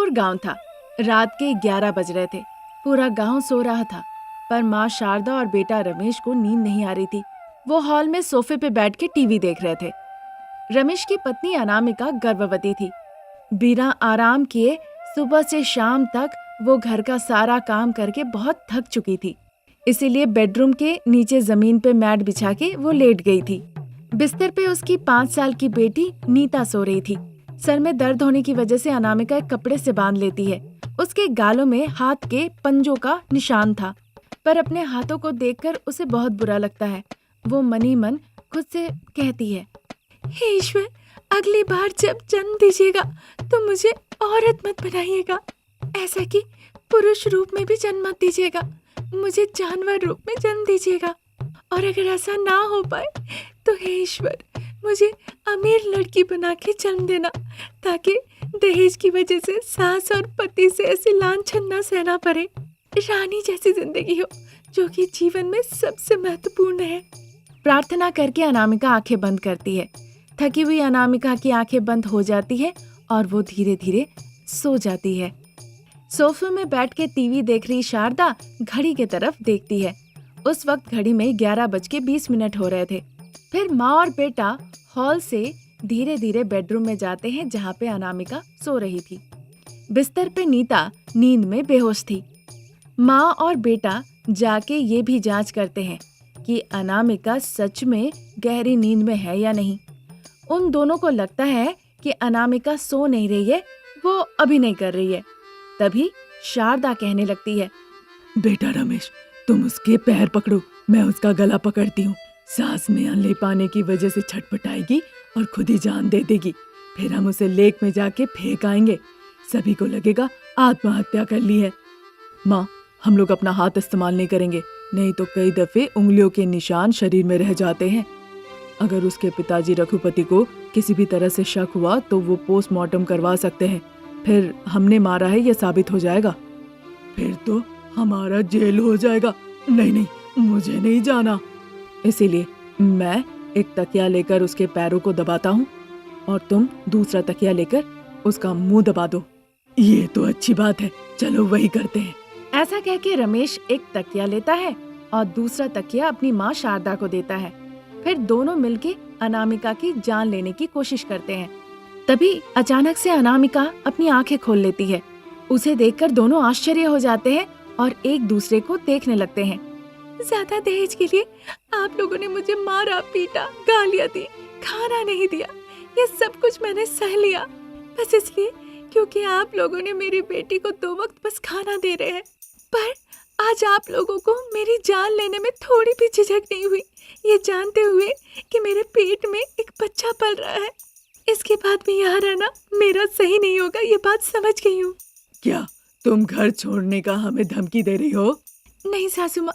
जयपुर गांव था। रात के 11 बज रहे थे। पूरा गांव सो रहा था, पर माँ शारदा और बेटा रमेश को नींद नहीं आ रही थी। वो हॉल में सोफे पे बैठ के टीवी देख रहे थे। रमेश की पत्नी अनामिका गर्भवती थी। बिना आराम किए सुबह से शाम तक वो घर का सारा काम करके बहुत थक चुकी थी। इसीलिए बेडरूम के नीचे जमीन पे मैट बिछा के वो लेट गई थी। बिस्तर पे उसकी 5 साल की बेटी नीता सो रही थी। सर में दर्द होने की वजह से अनामिका एक कपड़े से बांध लेती है। उसके गालों में हाथ के पंजों का निशान था, पर अपने हाथों को देखकर उसे बहुत बुरा लगता है। वो मनी मन खुद से कहती है, हे ईश्वर, अगली बार जब जन्म दीजिएगा तो मुझे औरत मत बनाइएगा, ऐसा कि पुरुष रूप में भी जन्म मत दीजिएगा, मुझे जानवर रूप में जन्म दीजिएगा। और अगर ऐसा ना हो पाए तो हे ईश्वर, मुझे अमीर लड़की बना के जन्म देना, ताकि दहेज की वजह से सास और पति से ऐसी लांछन न सहना पड़े। रानी जैसी जिंदगी हो, जो कि जीवन में सबसे महत्वपूर्ण है। प्रार्थना करके अनामिका आंखें बंद करती है। थकी हुई अनामिका की आंखें बंद हो जाती है और वो धीरे धीरे सो जाती है। सोफे में बैठ के टीवी देख रही शारदा घड़ी की तरफ देखती है। उस वक्त घड़ी में 11:20 हो रहे थे। फिर माँ और बेटा हॉल से धीरे धीरे बेडरूम में जाते हैं, जहाँ पे अनामिका सो रही थी। बिस्तर पे नीता नींद में बेहोश थी। माँ और बेटा जाके ये भी जांच करते हैं कि अनामिका सच में गहरी नींद में है या नहीं। उन दोनों को लगता है कि अनामिका सो नहीं रही है, वो अभिनय कर रही है। तभी शारदा कहने लगती है, बेटा रमेश, तुम उसके पैर पकड़ो, मैं उसका गला पकड़ती हूँ। सांस में ले पाने की वजह से छटपटाएगी और खुद ही जान दे देगी। फिर हम उसे लेक में जाके फेंक आएंगे। सभी को लगेगा आत्महत्या कर ली है। माँ, हम लोग अपना हाथ इस्तेमाल नहीं करेंगे, नहीं तो कई दफे उंगलियों के निशान शरीर में रह जाते हैं। अगर उसके पिताजी रघुपति को किसी भी तरह से शक हुआ तो वो पोस्टमार्टम करवा सकते हैं। फिर हमने मारा है ये साबित हो जाएगा। फिर तो हमारा जेल हो जाएगा। नहीं नहीं, मुझे नहीं जाना। इसीलिए मैं एक तकिया लेकर उसके पैरों को दबाता हूँ और तुम दूसरा तकिया लेकर उसका मुंह दबा दो। ये तो अच्छी बात है, चलो वही करते हैं। ऐसा कह के रमेश एक तकिया लेता है और दूसरा तकिया अपनी माँ शारदा को देता है। फिर दोनों मिलके अनामिका की जान लेने की कोशिश करते हैं। तभी अचानक से अनामिका अपनी आंखें खोल लेती है। उसे देखकर दोनों आश्चर्य हो जाते हैं और एक दूसरे को देखने लगते हैं। ज्यादा दहेज के लिए आप लोगों ने मुझे मारा, पीटा, गालियां दी, खाना नहीं दिया, ये सब कुछ मैंने सह लिया, बस इसलिए क्योंकि आप लोगों ने मेरी बेटी को 2 वक्त बस खाना दे रहे हैं। पर आज आप लोगों को मेरी जान लेने में थोड़ी भी झिझक नहीं हुई, ये जानते हुए कि मेरे पेट में एक बच्चा पल रहा है। इसके बाद भी यहाँ रहना मेरा सही नहीं होगा, ये बात समझ गई हूँ। क्या तुम घर छोड़ने का हमें धमकी दे रही हो? नहीं सासू माँ,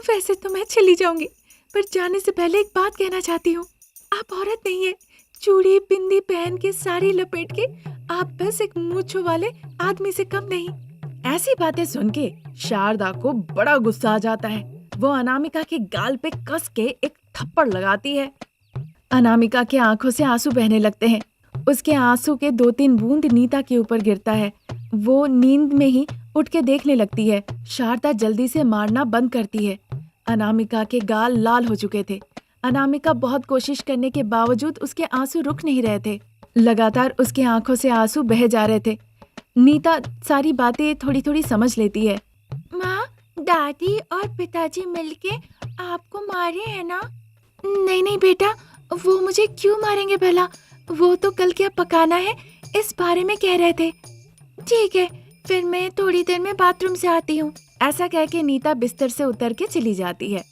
वैसे तो मैं चली जाऊंगी, पर जाने से पहले एक बात कहना चाहती हूँ। आप औरत नहीं है, चूड़ी बिंदी पहन के साड़ी लपेट के आप बस एक मूंछों वाले आदमी से कम नहीं। ऐसी बातें सुन के शारदा को बड़ा गुस्सा आ जाता है। वो अनामिका के गाल पे कस के एक थप्पड़ लगाती है। अनामिका के आंखों से आंसू बहने लगते हैं। उसके आंसू के 2-3 बूंद नीता के ऊपर गिरता है। वो नींद में ही उठ के देखने लगती है। शारदा जल्दी से मारना बंद करती है। अनामिका के गाल लाल हो चुके थे। अनामिका बहुत कोशिश करने के बावजूद उसके आंसू रुक नहीं रहे थे। लगातार उसकी आंखों से आंसू बह जा रहे थे। नीता सारी बातें थोड़ी थोड़ी समझ लेती है। माँ, दादी और पिताजी मिलके आपको मारे हैं ना? नहीं नहीं बेटा, वो मुझे क्यों मारेंगे भला? वो तो कल क्या पकाना है इस बारे में कह रहे थे। ठीक है, फिर मैं थोड़ी देर में बाथरूम से आती हूँ। ऐसा कह के नीता बिस्तर से उतर के चली जाती है।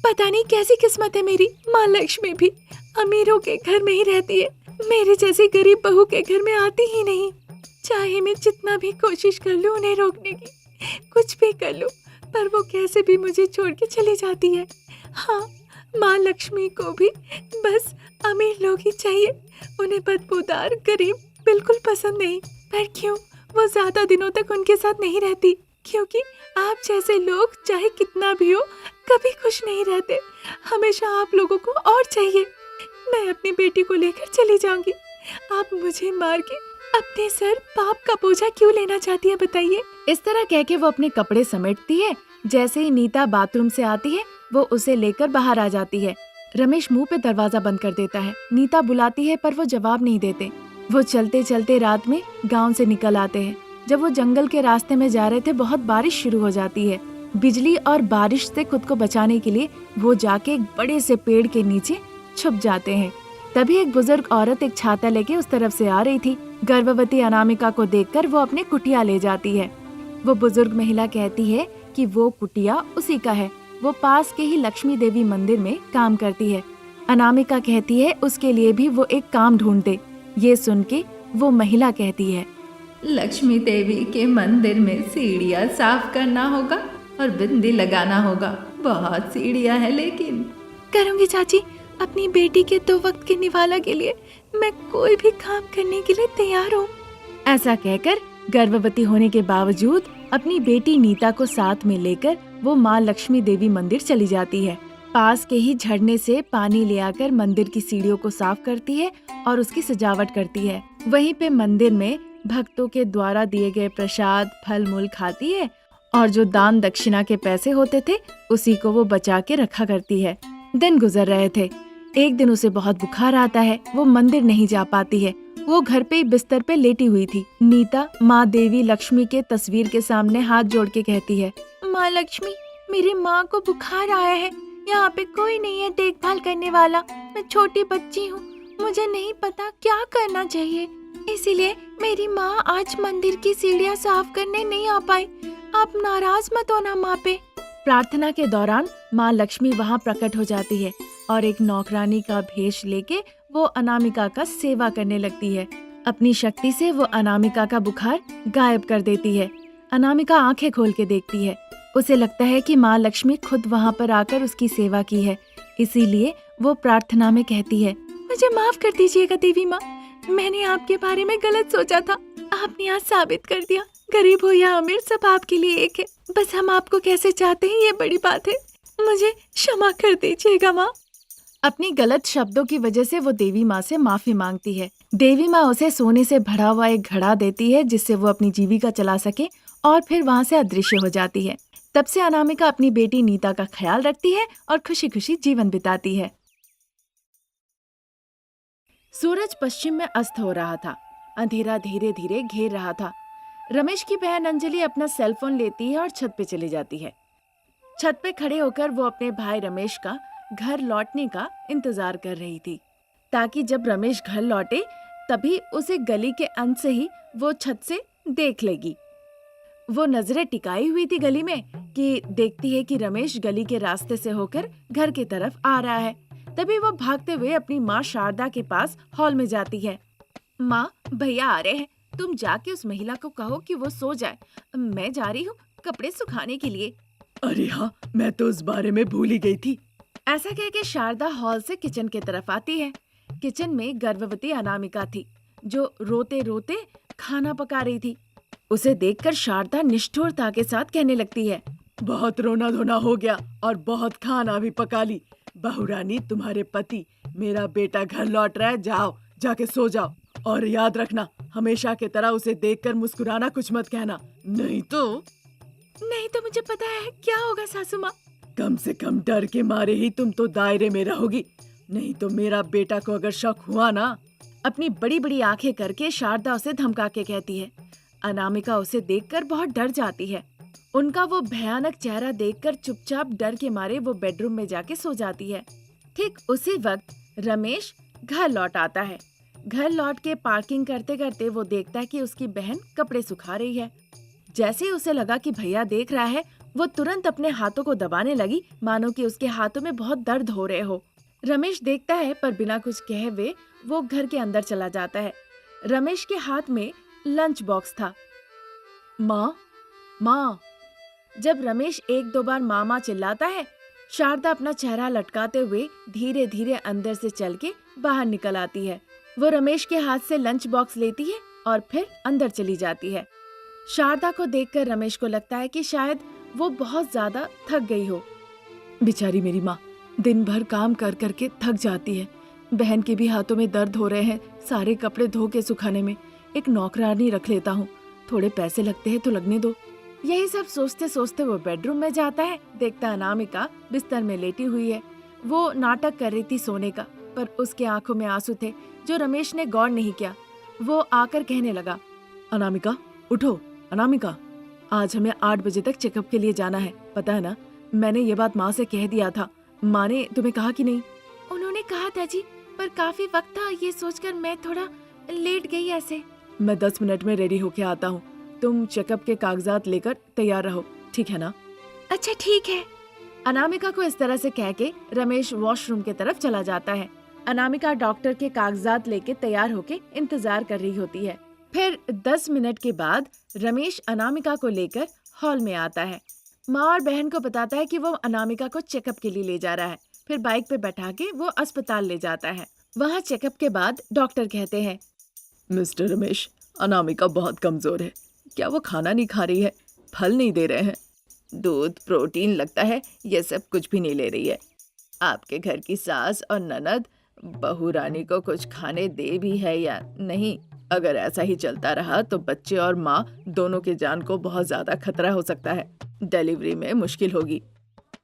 पता नहीं कैसी किस्मत है मेरी, माँ लक्ष्मी भी अमीरों के घर में ही रहती है, मेरे जैसी गरीब बहू के घर में आती ही नहीं। चाहे मैं जितना भी कोशिश कर लूँ उन्हें रोकने की, कुछ भी कर लूँ, पर वो कैसे भी मुझे छोड़ के चली जाती है। हाँ, माँ लक्ष्मी को भी बस अमीर लोग ही चाहिए, उन्हें बदबूदार गरीब बिल्कुल पसंद नहीं। पर क्यों वो ज्यादा दिनों तक उनके साथ नहीं रहती? क्योंकि आप जैसे लोग चाहे कितना भी हो कभी खुश नहीं रहते, हमेशा आप लोगों को और चाहिए। मैं अपनी बेटी को लेकर चली जाऊंगी, आप मुझे मार के अपने सर पाप का बोझा क्यों लेना चाहती है बताइए? इस तरह कह के वो अपने कपड़े समेटती है। जैसे ही नीता बाथरूम से आती है वो उसे लेकर बाहर आ जाती है। रमेश मुंह पे दरवाजा बंद कर देता है। नीता बुलाती है पर वो जवाब नहीं देते। वो चलते चलते रात में गांव से निकल आते हैं। जब वो जंगल के रास्ते में जा रहे थे बहुत बारिश शुरू हो जाती है। बिजली और बारिश से खुद को बचाने के लिए वो जाके एक बड़े से पेड़ के नीचे छुप जाते हैं। तभी एक बुजुर्ग औरत एक छाता लेके उस तरफ से आ रही थी। गर्भवती अनामिका को देखकर वो अपने कुटिया ले जाती है। वो बुजुर्ग महिला कहती है कि वो कुटिया उसी का है। वो पास के ही लक्ष्मी देवी मंदिर में काम करती है। अनामिका कहती है उसके लिए भी वो एक काम ढूंढ दे। ये सुन के वो महिला कहती है, लक्ष्मी देवी के मंदिर में सीढ़ियाँ साफ करना होगा और बिंदी लगाना होगा। बहुत सीढ़ियाँ हैं लेकिन। करूंगी चाची, अपनी बेटी के 2 वक्त के निवाला के लिए मैं कोई भी काम करने के लिए तैयार हूँ। ऐसा कहकर गर्भवती होने के बावजूद अपनी बेटी नीता को साथ में लेकर वो माँ लक्ष्मी देवी मंदिर चली जाती है। पास के ही झरने से पानी ले आकर मंदिर की सीढ़ियों को साफ करती है और उसकी सजावट करती है। वहीं पे मंदिर में भक्तों के द्वारा दिए गए प्रसाद फल मूल खाती है और जो दान दक्षिणा के पैसे होते थे उसी को वो बचा के रखा करती है। दिन गुजर रहे थे। एक दिन उसे बहुत बुखार आता है। वो मंदिर नहीं जा पाती है। वो घर पे ही बिस्तर पे लेटी हुई थी। नीता माँ देवी लक्ष्मी के तस्वीर के सामने हाथ जोड़ के कहती है, माँ लक्ष्मी, मेरी माँ को बुखार आया है। यहाँ पे कोई नहीं है देखभाल करने वाला। मैं छोटी बच्ची हूँ, मुझे नहीं पता क्या करना चाहिए, इसीलिए मेरी माँ आज मंदिर की सीढ़ियाँ साफ करने नहीं आ पाई। आप नाराज मत होना माँ पे। प्रार्थना के दौरान माँ लक्ष्मी वहाँ प्रकट हो जाती है और एक नौकरानी का भेष लेके वो अनामिका का सेवा करने लगती है। अपनी शक्ति से वो अनामिका का बुखार गायब कर देती है। अनामिका आंखें खोल के देखती है। उसे लगता है कि माँ लक्ष्मी खुद वहाँ पर आकर उसकी सेवा की है। इसीलिए वो प्रार्थना में कहती है, मुझे माफ कर दीजिएगा देवी माँ, मैंने आपके बारे में गलत सोचा था। आपने आज साबित कर दिया, गरीब हो या अमीर सब आपके लिए एक है। बस हम आपको कैसे चाहते हैं ये बड़ी बात है। मुझे क्षमा कर दीजिएगा माँ। अपनी गलत शब्दों की वजह से वो देवी माँ से माफी मांगती है। देवी माँ उसे सोने से भरा हुआ एक घड़ा देती है जिससे वो अपनी जीविका चला सके और फिर वहाँ से अदृश्य हो जाती है। तब से अनामिका अपनी बेटी नीता का ख्याल रखती है और खुशी खुशी जीवन बिताती है। सूरज पश्चिम में अस्त हो रहा था। अंधेरा धीरे धीरे घेर रहा था। रमेश की बहन अंजलि अपना सेलफोन लेती है और छत पे चली जाती है। छत पे खड़े होकर वो अपने भाई रमेश का घर लौटने का इंतजार कर रही थी ताकि जब रमेश घर लौटे तभी उसे गली के अंत से ही वो छत से देख लेगी। वो नजरें टिकाई हुई थी गली में कि देखती है कि रमेश गली के रास्ते से होकर घर की तरफ आ रहा है। तभी वो भागते हुए अपनी माँ शारदा के पास हॉल में जाती है। माँ, भैया आ रहे हैं, तुम जाके उस महिला को कहो कि वो सो जाए। मैं जा रही हूँ कपड़े सुखाने के लिए। अरे हाँ, मैं तो उस बारे में भूल ही गई थी। ऐसा कह के शारदा हॉल से किचन की तरफ आती है। किचन में गर्भवती अनामिका थी जो रोते रोते खाना पका रही थी। उसे देखकर शारदा निष्ठुरता के साथ कहने लगती है, बहुत रोना धोना हो गया और बहुत खाना भी पका ली। बहू रानी, तुम्हारे पति, मेरा बेटा घर लौट रहा है, जाओ जाके सो जाओ। और याद रखना, हमेशा की तरह उसे देखकर मुस्कुराना कुछ मत कहना, नहीं तो मुझे पता है क्या होगा सासू माँ। कम से कम डर के मारे ही तुम तो दायरे में रहोगी, नहीं तो मेरा बेटा को अगर शक हुआ ना। अपनी बड़ी बड़ी आंखें करके शारदा उसे धमका के कहती है। अनामिका उसे देखकर बहुत डर जाती है। उनका वो भयानक चेहरा देखकर चुपचाप डर के मारे वो बेडरूम में जाके सो जाती है। ठीक उसी वक्त रमेश घर लौट आता है। घर लौट के पार्किंग करते करते वो देखता है कि उसकी बहन कपड़े सुखा रही है। जैसे ही उसे लगा कि भैया देख रहा है, वो तुरंत अपने हाथों को दबाने लगी मानो कि उसके हाथों में बहुत दर्द हो रहे हो। रमेश देखता है पर बिना कुछ कहे हुए वो घर के अंदर चला जाता है। रमेश के हाथ में लंच बॉक्स था। माँ, माँ। जब रमेश 1-2 बार मामा चिल्लाता है, शारदा अपना चेहरा लटकाते हुए धीरे धीरे अंदर से चल के बाहर निकल आती है। वो रमेश के हाथ से लंच बॉक्स लेती है और फिर अंदर चली जाती है। शारदा को देखकर रमेश को लगता है कि शायद वो बहुत ज्यादा थक गई हो। बेचारी मेरी माँ दिन भर काम कर करके थक जाती है। बहन के भी हाथों में दर्द हो रहे हैं सारे कपड़े धो के सुखाने में। एक नौकरानी रख लेता हूँ, थोड़े पैसे लगते हैं तो लगने दो। यही सब सोचते सोचते वो बेडरूम में जाता है। देखता अनामिका बिस्तर में लेटी हुई है। वो नाटक कर रही थी सोने का, पर उसके आंखों में आंसू थे जो रमेश ने गौर नहीं किया। वो आकर कहने लगा, अनामिका उठो, अनामिका आज हमें 8 बजे तक चेकअप के लिए जाना है, पता है ना? मैंने ये बात माँ से कह दिया था। माँ ने तुम्हें कहा कि नहीं? उन्होंने कहा था जी, पर काफी वक्त था, ये सोचकर मैं थोड़ा लेट गई ऐसे। मैं 10 मिनट में रेडी होके आता हूँ, तुम चेकअप के कागजात लेकर तैयार रहो, ठीक है ना? अच्छा ठीक है। अनामिका को इस तरह से कह के रमेश वॉशरूम की तरफ चला जाता है। अनामिका डॉक्टर के कागजात लेके तैयार होके इंतजार कर रही होती है। फिर 10 मिनट के बाद रमेश अनामिका को लेकर हॉल में आता है। माँ और बहन को बताता है कि वो अनामिका को चेकअप के लिए ले जा रहा है। फिर बाइक पे बैठा के वो अस्पताल ले जाता है। वहाँ चेकअप के बाद डॉक्टर कहते हैं, मिस्टर रमेश, अनामिका बहुत कमजोर है। क्या वो खाना नहीं खा रही है? फल नहीं दे रहे हैं? दूध, प्रोटीन, लगता है ये सब कुछ भी नहीं ले रही है। आपके घर की सास और ननद बहू रानी को कुछ खाने दे भी है या नहीं? अगर ऐसा ही चलता रहा तो बच्चे और माँ दोनों के जान को बहुत ज्यादा खतरा हो सकता है। डिलीवरी में मुश्किल होगी।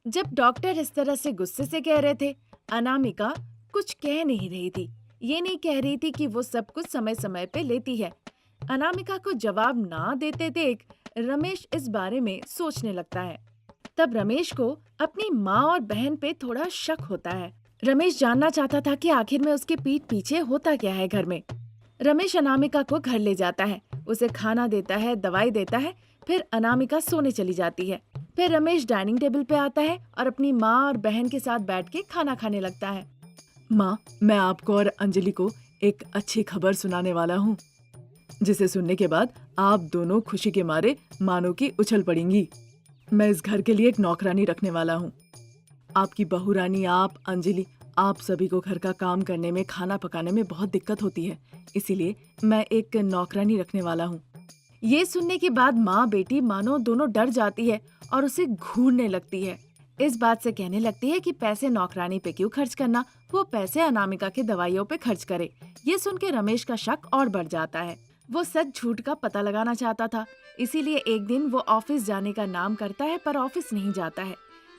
जब डॉक्टर इस तरह से गुस्से से कह रहे थे, अनामिका कुछ कह नहीं रही थी। ये नहीं कह रही थी कि वो सब कुछ समय समय पे लेती है। अनामिका को जवाब ना देते देख रमेश इस बारे में सोचने लगता है। तब रमेश को अपनी माँ और बहन पे थोड़ा शक होता है। रमेश जानना चाहता था कि आखिर में उसके पीठ पीछे होता क्या है घर में। रमेश अनामिका को घर ले जाता है, उसे खाना देता है, दवाई देता है। फिर अनामिका सोने चली जाती है। फिर रमेश डाइनिंग टेबल पे आता है और अपनी माँ और बहन के साथ बैठ के खाना खाने लगता है। माँ, मैं आपको और अंजलि को एक अच्छी खबर सुनाने वाला हूँ, जिसे सुनने के बाद आप दोनों खुशी के मारे मानो की उछल पड़ेंगी। मैं इस घर के लिए एक नौकरानी रखने वाला हूँ। आपकी बहू रानी, आप, अंजलि, आप सभी को घर का काम करने में, खाना पकाने में बहुत दिक्कत होती है, इसीलिए मैं एक नौकरानी रखने वाला हूँ। ये सुनने के बाद माँ बेटी मानो दोनों डर जाती है और उसे घूरने लगती है। इस बात से कहने लगती है कि पैसे नौकरानी पे क्यों खर्च करना, वो पैसे अनामिका के दवाइयों पे खर्च करे। ये सुन के रमेश का शक और बढ़ जाता है। वो सच झूठ का पता लगाना चाहता था, इसीलिए एक दिन वो ऑफिस जाने का नाम करता है पर ऑफिस नहीं जाता है।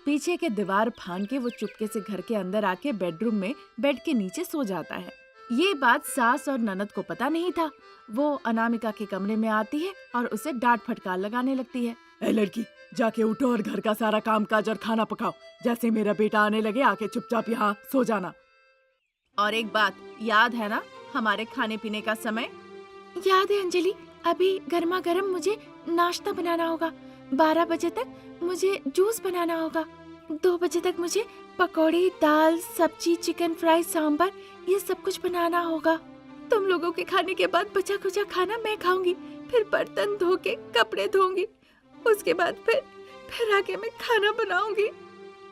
पीछे के दीवार फांद के वो चुपके से घर के अंदर आके बेडरूम में बेड के नीचे सो जाता है। ये बात सास और ननद को पता नहीं था। वो अनामिका के कमरे में आती है और उसे डांट फटकार लगाने लगती है। ए लड़की, जाके उठो और घर का सारा काम काज और खाना पकाओ। जैसे मेरा बेटा आने लगे आके चुपचाप यहाँ सो जाना। और एक बात याद है ना, हमारे खाने पीने का समय? याद है अंजलि, अभी गर्मा गर्म मुझे नाश्ता बनाना होगा। 12 बजे तक मुझे जूस बनाना होगा। 2 बजे तक मुझे पकौड़ी, दाल, सब्जी, चिकन फ्राई, सांभर, ये सब कुछ बनाना होगा। तुम लोगों के खाने के बाद बचा खुचा खाना मैं खाऊंगी, फिर बर्तन धो के कपड़े धोऊंगी, उसके बाद फिर आके मैं खाना बनाऊंगी।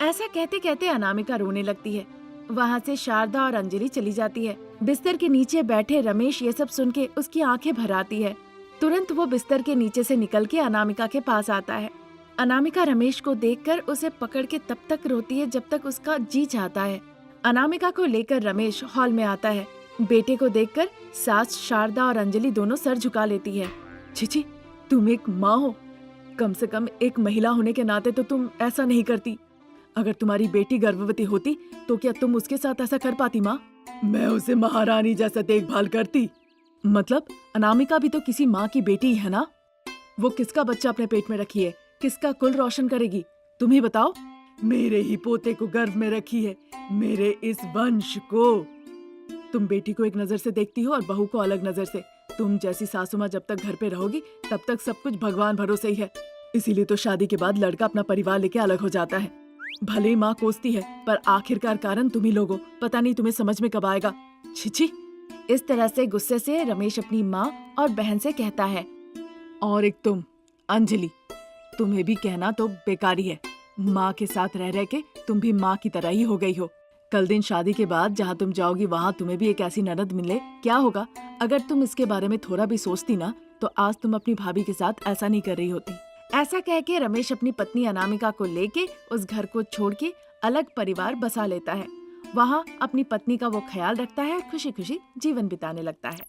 ऐसा कहते कहते अनामिका रोने लगती है। वहाँ से शारदा और अंजलि चली जाती है। बिस्तर के नीचे बैठे रमेश ये सब सुन के उसकी आंखें भर आती है। तुरंत वो बिस्तर के नीचे से निकल के अनामिका के पास आता है। अनामिका रमेश को देखकर उसे पकड़ के तब तक रोती है जब तक उसका जी चाहता है। अनामिका को लेकर रमेश हॉल में आता है। बेटे को देखकर सास शारदा और अंजलि दोनों सर झुका लेती है। छिछि, तुम एक माँ हो, कम से कम एक महिला होने के नाते तो तुम ऐसा नहीं करती। अगर तुम्हारी बेटी गर्भवती होती तो क्या तुम उसके साथ ऐसा कर पाती माँ? मैं उसे महारानी जैसा देखभाल करती। मतलब अनामिका भी तो किसी माँ की बेटी है ना। वो किसका बच्चा अपने पेट में रखी है, किसका कुल रोशन करेगी, तुम ही बताओ। मेरे ही पोते को गर्भ में रखी है, मेरे इस वंश को। तुम बेटी को एक नजर से देखती हो और बहू को अलग नजर से। तुम जैसी सासू माँ जब तक घर पे रहोगी तब तक सब कुछ भगवान भरोसे ही है। इसीलिए तो शादी के बाद लड़का अपना परिवार लेके अलग हो जाता है। भले ही माँ कोसती है पर आखिरकार कारण तुम ही लोगो। पता नहीं तुम्हें समझ में कब आएगा। छिछि। इस तरह से गुस्से से रमेश अपनी माँ और बहन से कहता है। और एक तुम अंजलि, तुम्हें भी कहना तो बेकारी है। माँ के साथ रह रह के तुम भी माँ की तरह ही हो गई हो। कल दिन शादी के बाद जहाँ तुम जाओगी वहाँ तुम्हें भी एक ऐसी ननद मिले, क्या होगा? अगर तुम इसके बारे में थोड़ा भी सोचती ना तो आज तुम अपनी भाभी के साथ ऐसा नहीं कर रही होती। ऐसा कह के रमेश अपनी पत्नी अनामिका को लेके उस घर को छोड़ के अलग परिवार बसा लेता है। वहाँ अपनी पत्नी का वो ख्याल रखता है, खुशी खुशी जीवन बिताने लगता है।